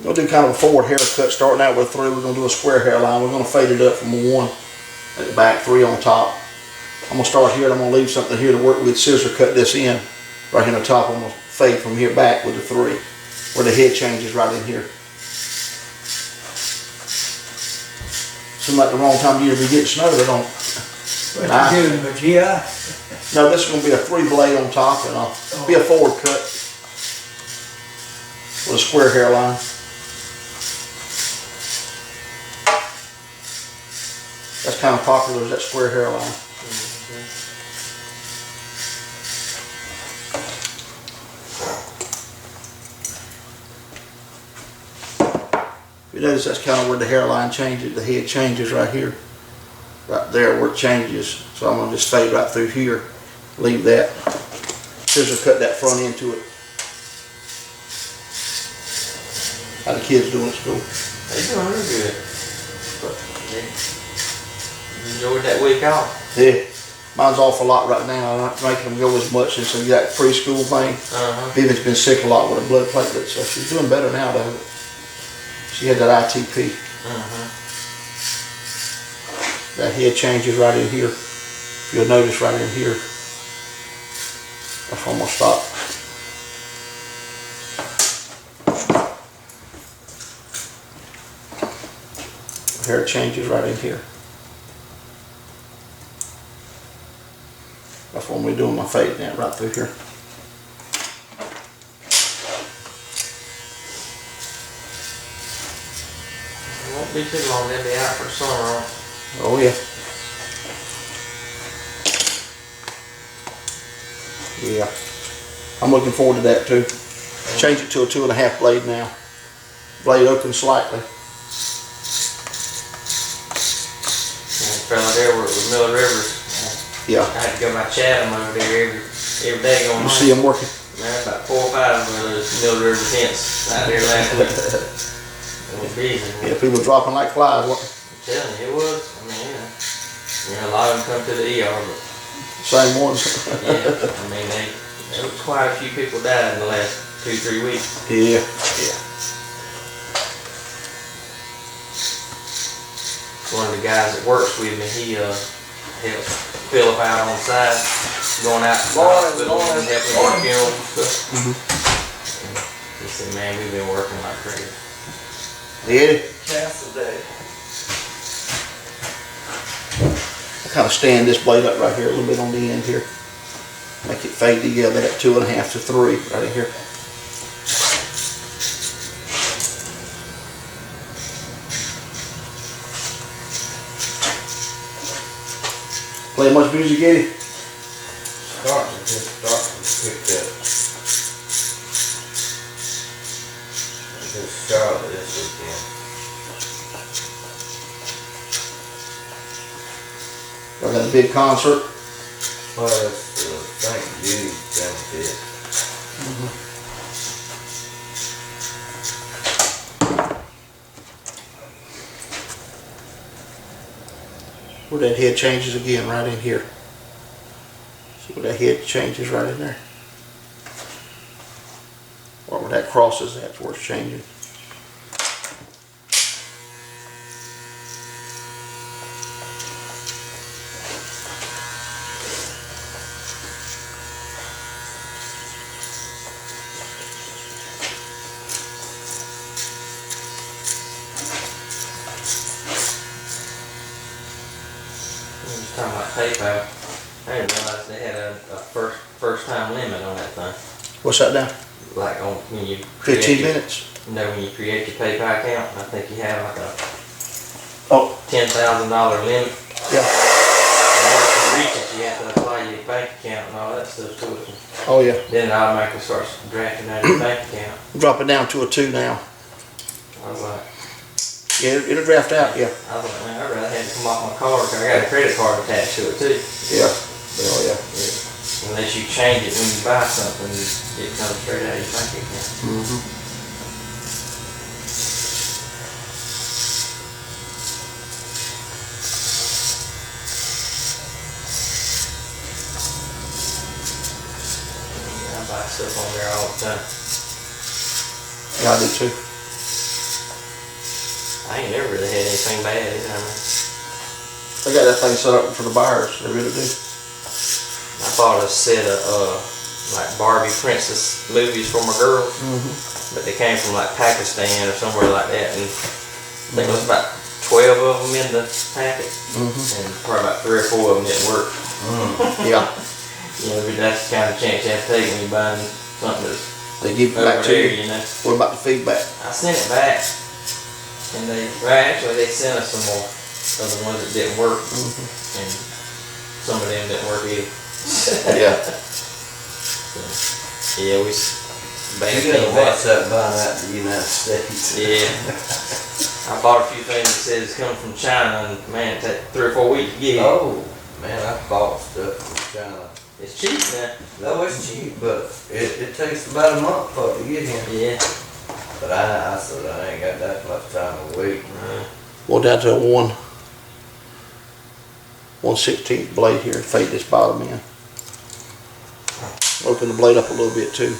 We'll do kind of a forward haircut, starting out with 3. We're going to do a square hairline. We're going to fade it up from 1 at the back, 3 on top. I'm going to start here, and I'm going to leave something here to work with. Scissor cut this in right here on the top. I'm going to fade from here back with the 3, where the head changes right in here. Seems like the wrong time of year to be getting snow. They don't. What you doing, but yeah? No, this is going to be a 3 blade on top, and I'll be a forward cut with a square hairline. That's kind of popular, is that square hairline. If you notice, that's kind of where the hairline changes, the head changes right here. Right there where it changes. So I'm going to just fade right through here. Leave that. Scissor cut that front end to it. How the kids doing at school? They doing real good. Enjoyed that week off. Yeah. Mine's off a lot right now. I'm not making them go as much since we got preschool thing. Vivian's been sick a lot with her blood platelets, so she's doing better now though. She had that ITP. That head changes right in here. If you'll notice right in here. That's almost stopped. Hair changes right in here. That's what we're doing my fade now, right through here. It won't be too long, they'll be out for summer. Oh yeah. Yeah. I'm looking forward to that too. Change it to a 2.5 blade now. Blade open slightly. Fella there with Miller Rivers. Yeah. I had to go by Chatham over there every day going You see them working? Man, about 4 or 5 of those Miller River tents out there last week. It was busy. Yeah, people dropping like flies. I'm telling you, it was. I mean, a lot of them come to the ER, but Same ones. yeah, I mean, there was quite a few people died in the last 2-3 weeks. Yeah. Yeah. One of the guys that works with me, he helps Philip out on the side, going out to the hospital and helping with funerals and stuff. He said, man, we've been working like crazy. Yeah. Cassidy. I kind of stand this blade up right here a little bit on the end here. Make it fade together at 2.5 to 3 right in here. Play much music, Eddie? Starting to pick up. Just Charlotte this weekend. Y'all got a big concert? Well, it's St. Jude's benefit. Where that head changes again, right in here. See where that head changes right in there? Or where that crosses, that's where it's changing. Talking about PayPal, I didn't realize they had a first time limit on that thing. What's that now? Like on when you 15 minutes? When you create your PayPal account, I think you have like a $10,000 limit. Yeah. In order to reach it, you have to apply your bank account and all that stuff to it. Oh yeah. Then it automatically starts drafting out your bank account. Drop it down to a 2 now. I was like, Yeah, it'll draft out, yeah. I was like, man, I'd rather have it come off my card because I got a credit card attached to it too. Yeah. Oh yeah. Unless you change it when you buy something, it comes straight out of your bank account. I buy stuff on there all the time. Yeah, I do too. I ain't never really had anything bad, you know what I mean? They got that thing set up for the buyers, they really do. I bought a set of like Barbie princess movies for my girls, but they came from like Pakistan or somewhere like that, and I think it was about 12 of them in the packet, and probably about 3 or 4 of them didn't work. Yeah. You know, but that's the kind of chance you have to take when you're buying something that's They give it over back to there, you. you know. What about the feedback? I sent it back, and actually they sent us some more of the ones that didn't work, and some of them didn't work either. Yeah. Yeah, we bad You gotta feedback. watch that buying out in the United States. Yeah. I bought a few things that said it's coming from China, and man, it take 3 or 4 weeks to get here. Oh, man, I bought stuff from China. It's cheap now. No, it's cheap, but it takes about a month for it to get here. Yeah. But I said I ain't got that much time to wait. Well, down to a 1/16 blade here, fade this bottom in. Open the blade up a little bit too.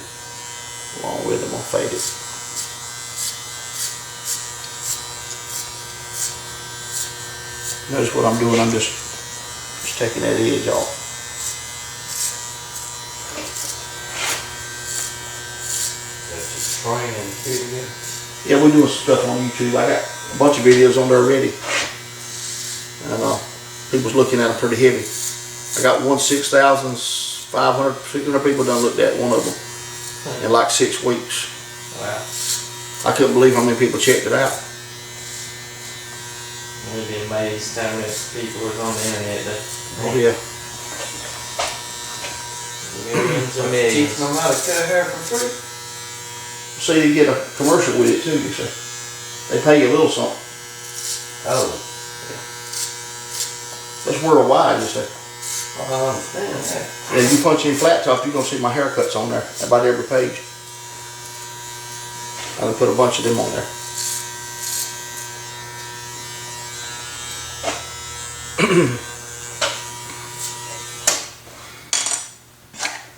Along with it, I'm gonna fade it. Notice what I'm doing, I'm just taking that edge off. That's just training video. Yeah, we're doing some stuff on YouTube. I got a bunch of videos on there already. And people's looking at them pretty heavy. I got 6,500 people done looked at one of them in like 6 weeks. Wow. I couldn't believe how many people checked it out. You'd be amazed how many people was on the internet that Oh yeah. millions and Teach millions. them how to cut hair for free. So you get a commercial with it too, you say. They pay you a little something. Oh, That's worldwide, you say. I understand that. And if you punch in flat top, you're gonna see my haircuts on there, about every page. I done put a bunch of them on there.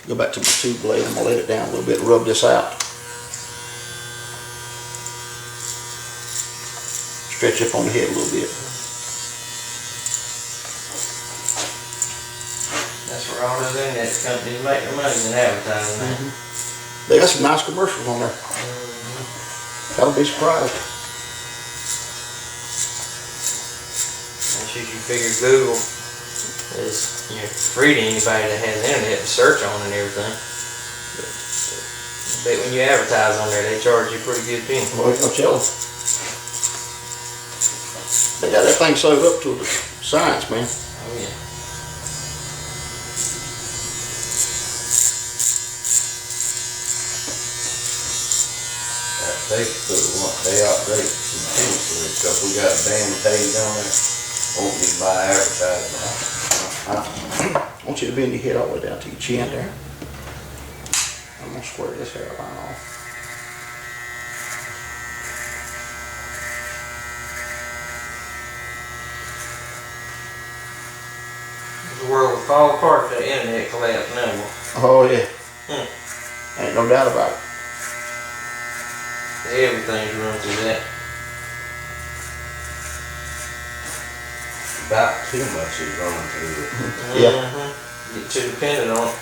Go back to my 2 blade, I'm gonna let it down a little bit, rub this out. Stretch up on the head a little bit. That's where all those internet companies make their money in advertising now. They got some nice commercials on there. Gotta be surprised. That's usually figure Google is free to anybody that has the internet to search on and everything. But when you advertise on there, they charge you a pretty good penny. Well, I'm telling you. They got that thing sewed up to the science, man. Oh yeah. That Facebook one, they update continuously, because we got a band page on there. Won't be by advertising. I want you to bend your head all the way down to your chin there. I'm gonna square this hairline off. The world would fall apart if the internet collapsed now. Oh yeah. Ain't no doubt about it. Everything's run through that. About too much is going through it. Yeah. Get too dependent on it.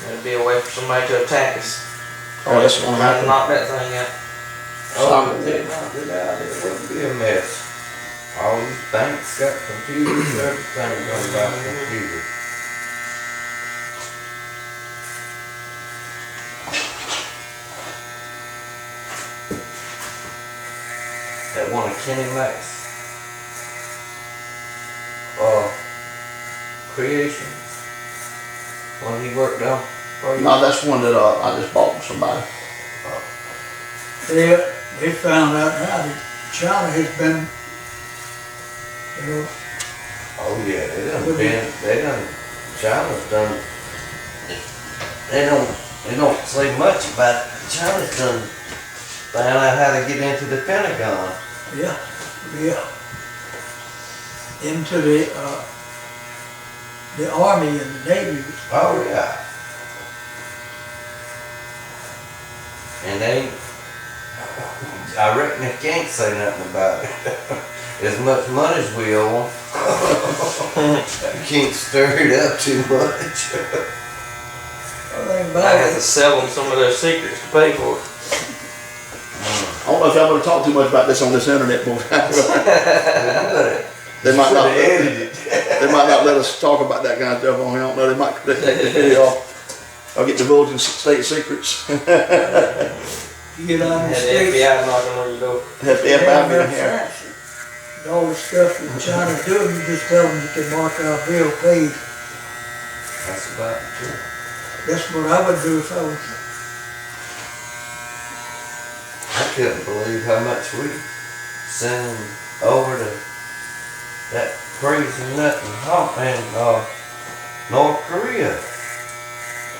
That'd be a way for somebody to attack us. Oh, that's gonna Try to happen. knock that thing out. Oh, if they knocked it out, it wouldn't be a mess. All these banks got computers, everything goes by computer. That one of Kenny Max. Creations. One he worked on. No, that's one that I just bought from somebody. They found out now that China has been, Oh yeah, China's done, they don't say much about it. China's done found out how to get into the Pentagon. yeah, into the Army and the Navy. Oh yeah. And I I reckon they can't say nothing about it. As much money as we owe them. You can't stir it up too much. I have to sell them some of their secrets to pay for it. I don't know if y'all would have talked too much about this on this internet, boy. They might not. They might not let us talk about that kind of stuff on here. I don't know. They might take the video off. I'll get divulging state secrets. You get on the Had the street, FBI knocking on your door. Have the they FBI have been their here. fancy. And all the stuff that China's doing, you just tell them you can mark our bill paid. That's about the truth. That's what I would do if I was. I couldn't believe how much we sent over to that crazy nut in North Korea.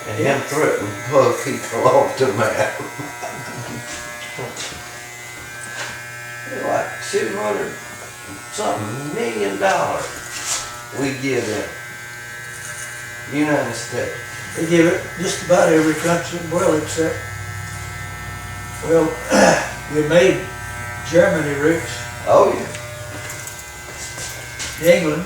And him threatening to plug people off the map. Like $200 something million we give them. United States. They give it just about every country in the world except, well, we made Germany rich, Oh yeah. England.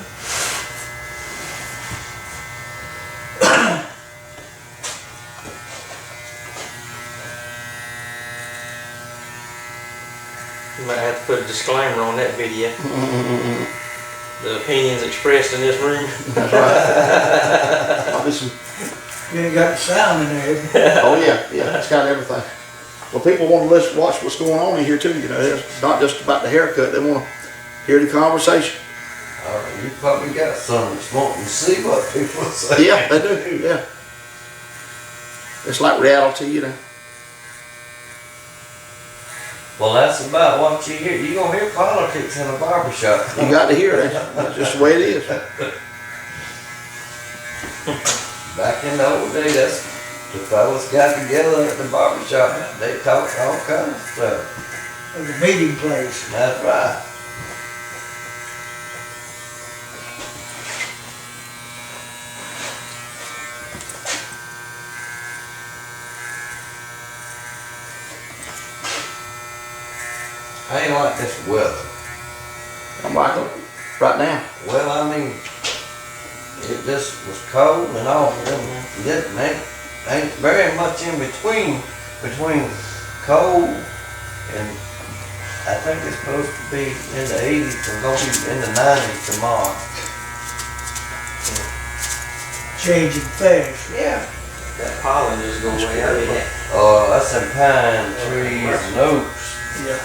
You might have to put a disclaimer on that video. The opinions expressed in this room. That's right. Might be some- You ain't got the sound in there. Oh yeah, yeah, it's got everything. Well, people want to listen, watch what's going on in here too. You know, it's not just about the haircut. They want to hear the conversation. You probably got some that's wanting to see what people say. Yeah, they do. Yeah, it's like reality, you know. Well, that's about what you hear. You gonna hear politics in a barbershop. You got to hear it. That's just the way it is. Back in the old days, that's the fellas got together at the barbershop. They talked all kinds of stuff. It was a meeting place. That's right. I ain't like this weather. I'm like, right now. Well, I mean, it just was cold and all. Ain't very much in between cold and I think it's supposed to be in the 80s and gonna be in the 90s tomorrow. Changing fast. Yeah. That pollen just go away. That's some pine trees and oaks. Yeah.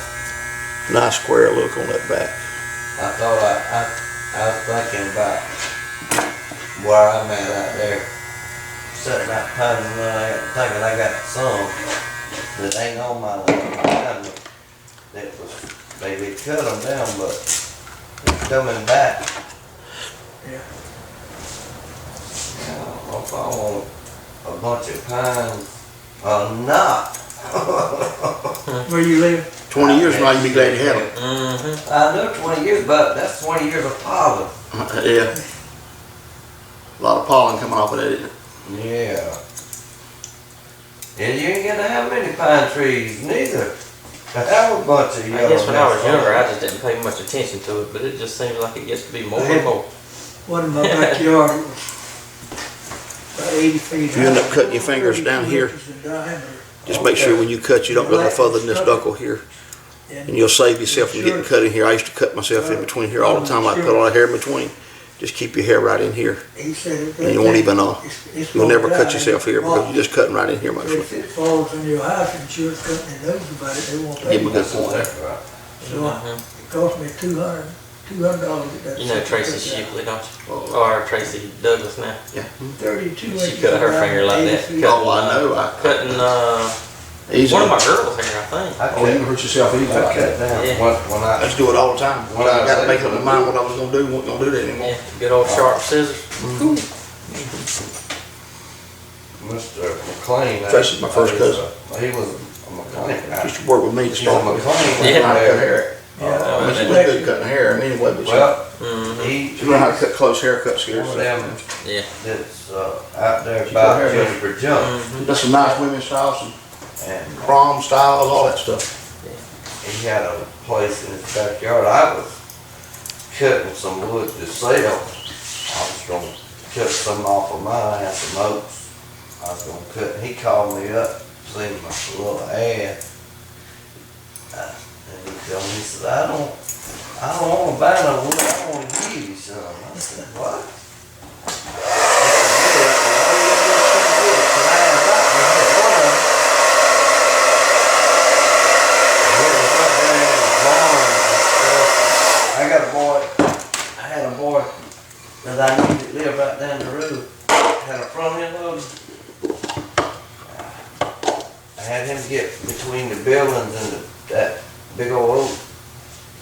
Nice square look on that back. I thought I was thinking about where I'm at out there. Sitting out pine thinking I got some that ain't on my land. They cut them down, but it's coming back. Yeah. I don't know if I want a bunch of pines or not. Where you live? 20 years from now, you'll be glad you had them. Mm-hmm. I know 20 years, but that's 20 years of pollen. Yeah. A lot of pollen coming off of that, isn't it? Yeah. And you ain't gonna have many pine trees neither. I have a bunch of yellow. I guess when I was nuts younger, on I it. just didn't pay much attention to it, but it just seems like it gets to be more and more. One in my backyard, it was about 80 feet. If you end up cutting your fingers down here, just make sure when you cut, you don't go no further than this knuckle here. And you'll save yourself from getting cut in here. I used to cut myself in between here all the time. I'd put all the hair in between. Just keep your hair right in here. And you won't even, you'll never cut yourself here because you're just cutting right in here mostly. If it falls on your house, insurance company knows about it, they won't pay Give me you. a good point there. So it cost me $200 to get that. You know Tracy Shipley, don't you? Or Tracy Douglas now. 32 inches. She cut her finger like that. Oh, I know. Cutting Easy. one of my girls' hair, I think. Oh, you can hurt yourself easy I like cut that. down Yeah. when I I just do it all the time. When I I got to was make up my mind what I was going to do, wasn't going to do that anymore. Yeah, good old sharp scissors. Mr. McLean. Tracy's my first cousin. He was a mechanic. She used to work with me to He's a start with. mechanic. Yeah. I cut hair. I mean, she was good cutting hair anyway, but Well, Mm-hmm. she learned how to cut close haircuts here. one of So. them Yeah. that's out there She cut by hair, Jennifer Jump. Mm-hmm. She does some nice women's styles, some And prom styles, all that stuff. he he had a place in his backyard. I was cutting some wood to sell. I was gonna cut some off of mine, I had some oaks. I was gonna cut, and he called me up, seen my little ad. And he told me, he said, I don't wanna buy no wood, I wanna give you some. I said, what? I had a boy that I knew that lived right down the road. Had a front end loader. I had him get between the buildings and that big old oak.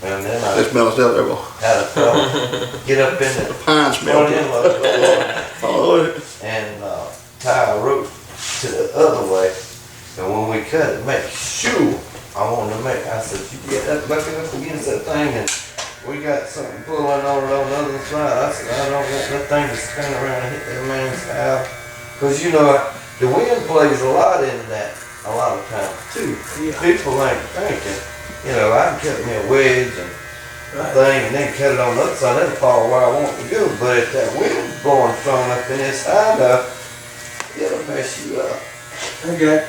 And then I It smells out there, boy. had a fellow get up in the Pine smell. front end loader Oh, and tie a rope to the other way. And when we cut it, make sure I said, you get that bucket up against that thing and we got something pulling on it on the other side. I said, I don't want that thing to spin around and hit that man's house. Cause you know, the wind plays a lot into that a lot of times too. Yeah. People ain't thinking, you know, I can cut me a wedge and thing and then cut it on the other side, that'll fall where I want to go. But if that wind's blowing strong up in this high enough, it'll mess you up. I got,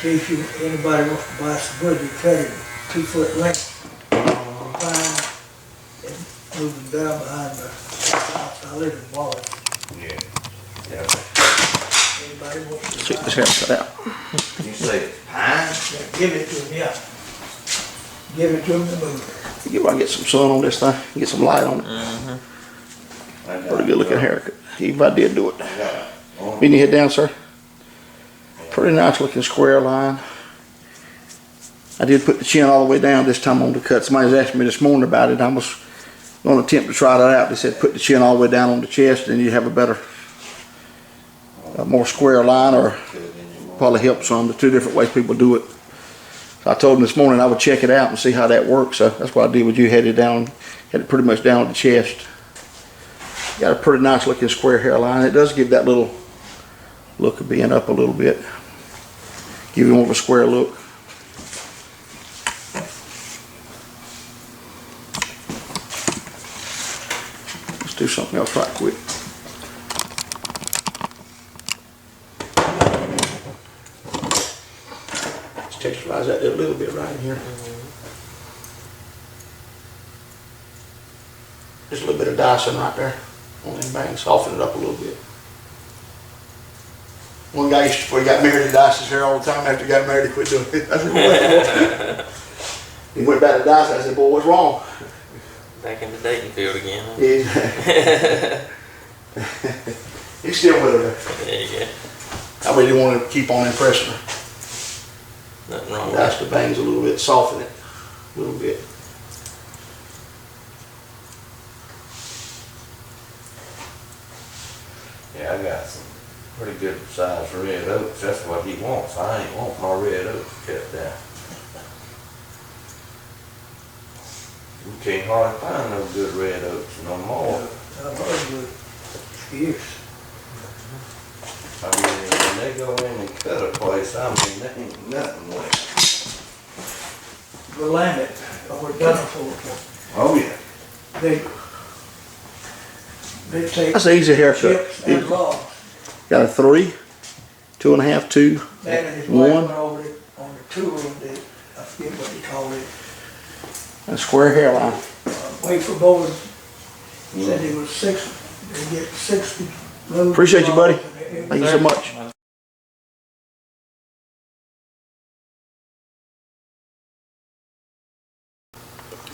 in case anybody wants to buy some wood, you cut it 2 foot length. Pine and move them down behind the house. I live in Wallace. Yeah. Yeah. Anybody wants to check buy this hair cut out. You say pine? it, give it to them, yeah. Give it to them to move You might get some sun on this thing, get some light on it. I got Pretty good looking haircut. Even if I did do it. I got it. Bend your head down, sir. Pretty nice looking square line. I did put the chin all the way down this time on the cut. Somebody was asking me this morning about it. I was going to attempt to try that out. They said put the chin all the way down on the chest and you have a better, more square line, or probably help some. The two different ways people do it. So I told them this morning I would check it out and see how that works. So that's what I did with you. Had it pretty much down at the chest. Got a pretty nice looking square hairline. It does give that little look of being up a little bit. Give you more of a square look. Let's do something else right quick. Let's texturize that a little bit right in here. Just a little bit of Dyson right there on them bangs. Soften it up a little bit. One guy before he got married, he dyed his hair all the time. After he got married, he quit doing it. I said, he went back to Dyson. I said, boy, what's wrong? Back in the dating field again. Huh? Yeah. He's still with her. There you go. I really want to keep on impressing her. Nothing wrong with Dice that. the bangs a little bit, soften it a little bit. Yeah, I got some pretty good sized red oaks. That's what he wants. I ain't want my red oaks cut down. We can't hardly find no good red oaks no more. I've heard good years. I mean, when they go in and cut a place, I mean, there ain't nothing left. Willamette, over Dunford, Oh, yeah. they take That's an easy haircut. chips and logs. Got a 3, 2.5, 2, Man and his wife 1. went over it on the tour, and they, I forget what they called it. And a square hairline. Wafer board, said it was 60, they get 60 loads. Appreciate you, buddy. of logs, and Thank you so much.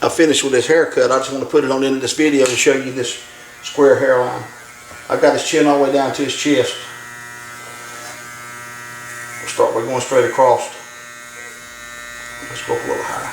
I finished with this haircut. I just want to put it on the end of this video to show you this square hairline. I've got his chin all the way down to his chest. We'll start by going straight across. Let's go up a little higher.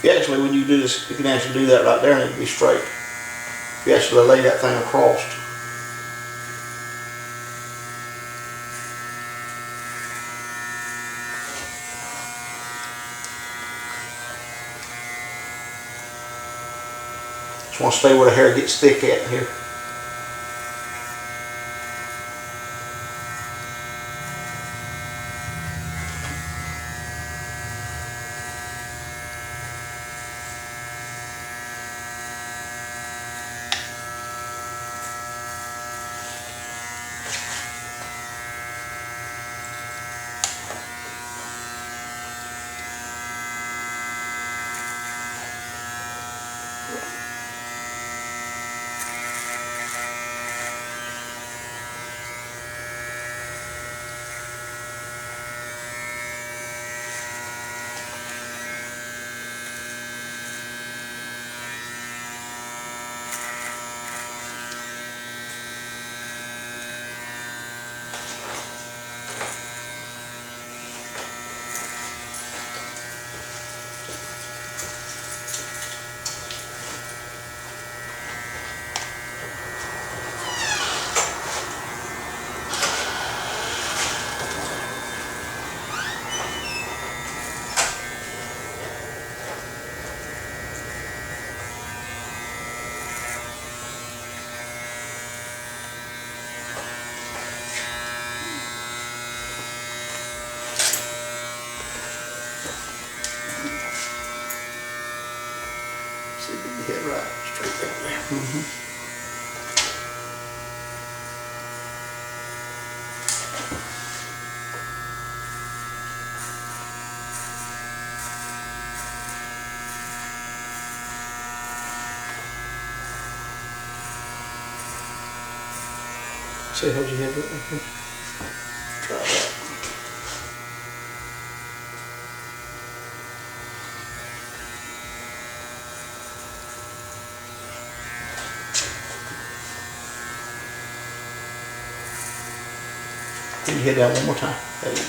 Actually, when you do this, you can actually do that right there and it'll be straight. You actually lay that thing across. Just want to stay where the hair gets thick at here. See, get the head right, straight down there. See, how'd your head look like here? Try that. Put your head down one more time. There you go.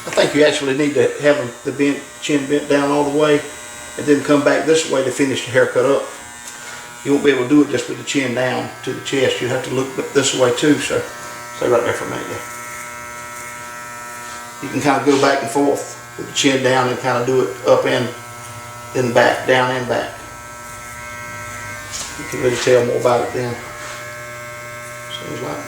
I think you actually need to have the chin bent down all the way and then come back this way to finish the haircut up. You won't be able to do it just with the chin down to the chest. You have to look this way too, so stay right there for a minute. Yeah. You can kind of go back and forth with the chin down and kind of do it up and then back, down and back. You can really tell more about it then. Seems like.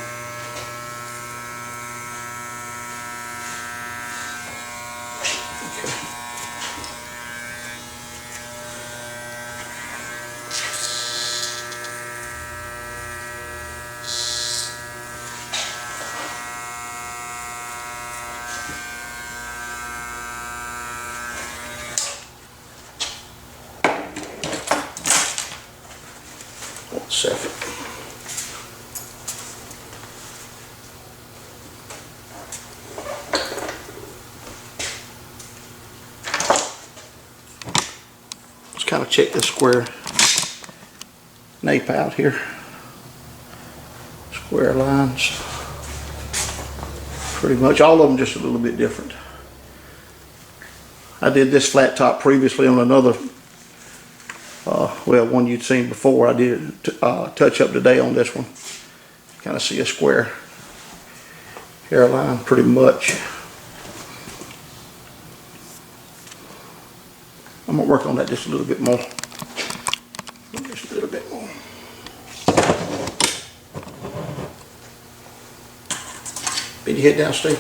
Second. Let's kind of check this square nape out here. Square lines. Pretty much all of them just a little bit different. I did this flat top previously on another well, one you'd seen before. I did a touch up today on this one. Kind of see a square hairline pretty much. I'm gonna work on that just a little bit more. Just a little bit more. Bend your head down, Steve.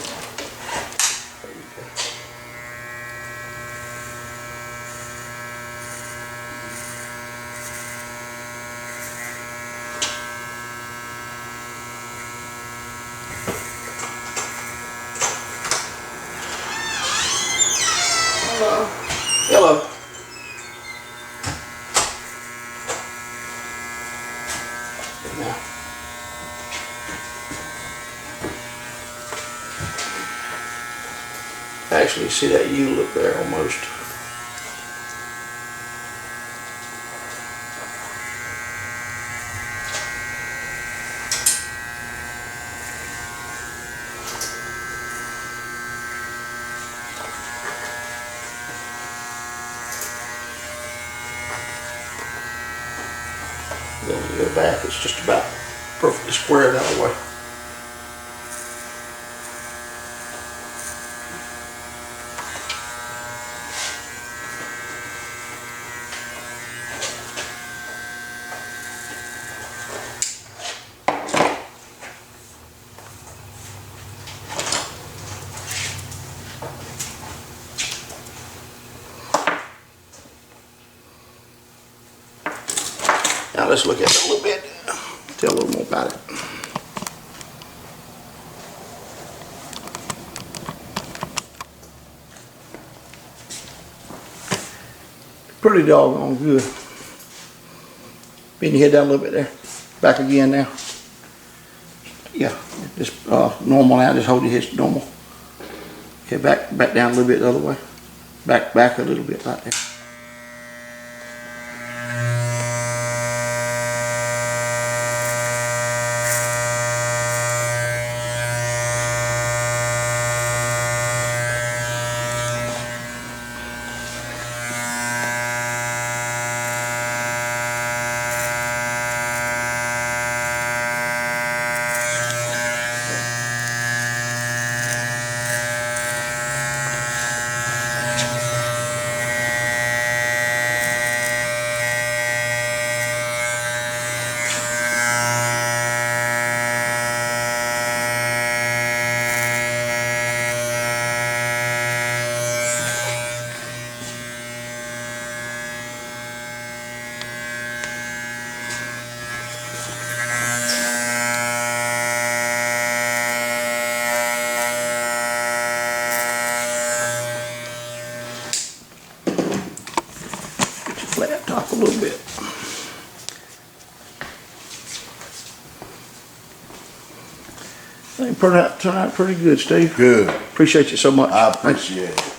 Hello. Now. Actually, see that U look there almost. Then when you go back, it's just about perfectly square that way. Now let's look at it a little bit, tell a little more about it. Pretty doggone good. Bend your head down a little bit there. Back again now. Yeah, just normal now, just hold your head normal. Okay, back down a little bit the other way. Back a little bit right there. Flat top a little bit. I think it turned out pretty good, Steve. Good. Appreciate you so much. I appreciate it.